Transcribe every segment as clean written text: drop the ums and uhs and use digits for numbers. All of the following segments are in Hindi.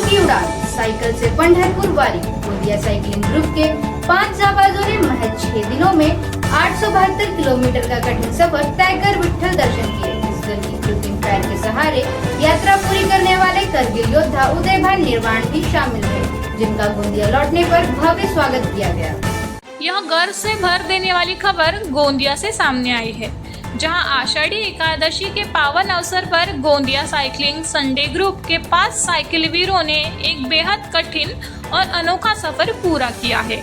की उड़ान, साइकिल से पंढरपुर वारी। गोंदिया साइकिलिंग ग्रुप के 5 जाबाजों ने महज 6 दिनों में 872 किलोमीटर का कठिन सफर तय कर विठ्ठल दर्शन किए। इस दल की कृत्रिम पैर के सहारे यात्रा पूरी करने वाले करगिल योद्धा उदय भाई निर्वाण भी शामिल रहे, जिनका गोंदिया लौटने पर भव्य स्वागत किया गया। यह गर्व से भर देने वाली खबर गोंदिया से सामने आई है, जहां आषाढ़ी एकादशी के पावन अवसर पर गोंदिया साइकिलिंग संडे ग्रुप के 5 साइकिल वीरों ने एक बेहद कठिन और अनोखा सफर पूरा किया है।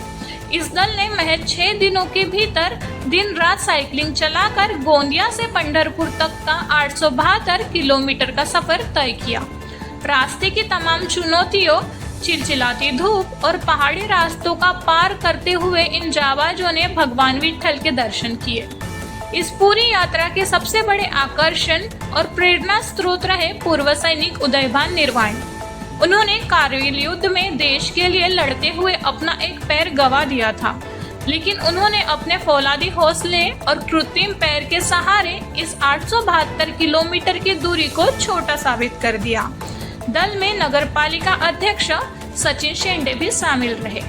इस दल ने महज 6 दिनों के भीतर दिन रात साइकिलिंग चलाकर गोंदिया से पंढरपुर तक का 872 किलोमीटर का सफर तय किया। रास्ते की तमाम चुनौतियों, चिलचिलाती धूप और पहाड़ी रास्तों का पार करते हुए इन जाबाजों ने भगवान विठ्ठल के दर्शन किए। इस पूरी यात्रा के सबसे बड़े आकर्षण और प्रेरणा स्रोत रहे पूर्व सैनिक उदय भाई निर्वाण। उन्होंने कारगिल युद्ध में देश के लिए लड़ते हुए अपना एक पैर गंवा दिया था, लेकिन उन्होंने अपने फौलादी हौसले और कृत्रिम पैर के सहारे इस 872 किलोमीटर की दूरी को छोटा साबित कर दिया। दल में नगरपालिका अध्यक्ष सचिन शेंडे भी शामिल रहे।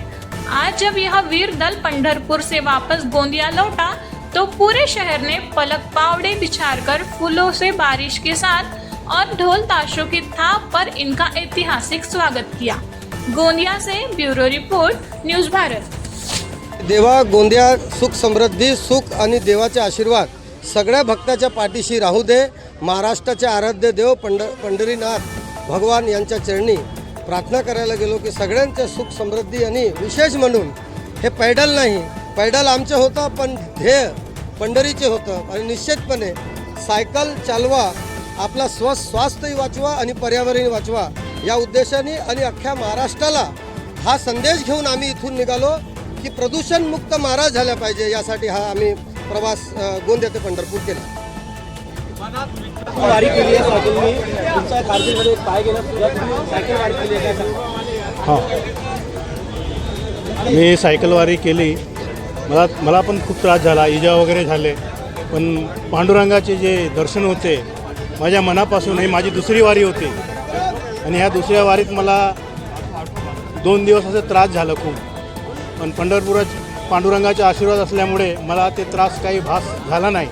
आज जब यह वीर दल पंढरपुर से वापस गोंदिया लौटा तो पूरे शहर ने पलक पावड़े बिछाकर फूलों से बारिश के साथ और ढोल ताशों की थाप पर इनका ऐतिहासिक स्वागत किया। गोंदिया से ब्यूरो रिपोर्ट, न्यूज भारत। देवा गोंदिया सुख समृद्धी, सुख आणि देवाचे आशीर्वाद सगळ्या भक्ताच्या पाठीशी राहू दे। महाराष्ट्राचे आराध्य देव पंढरीनाथ भगवान यांच्या चरणी प्रार्थना करायला गेलो की सगळ्यांचे सुख समृद्धी आणि विशेष म्हणून हे पैडल नाही, पैडल आमचे होतं पण ध्येय पंढरीचे होतं। आणि निश्चितपणे सायकल चालवा, आपला स्वास्थ्य वाचवा आणि पर्यावरण वाचवा या उद्देशाने आणि अख्ख्या महाराष्ट्राला हा संदेश घेऊन आम्ही इथून निघालो की प्रदूषण मुक्त महाराज झाला पाहिजे, यासाठी हा आम्ही प्रवास गोंदिया ते पंढरपूर केला। वारी केली आहे सायकलनी, तुमचा कारगिलमध्ये पाय गेला, सायकल वारी केली आहे का? हां, मी सायकलवारी केली। मला पण खूप त्रास झाला, इजा वगैरे झाले, पण पांडुरंगाचे जे दर्शन होते माझ्या मनापासून, ही माझी दुसरी वारी होती आणि ह्या दुसऱ्या वारीत मला 2 दिवस असं त्रास झाला खूप, पण पंढरपुरात पांडुरंगाचा आशीर्वाद असल्यामुळे मला ते त्रास काही भास झाला नाही।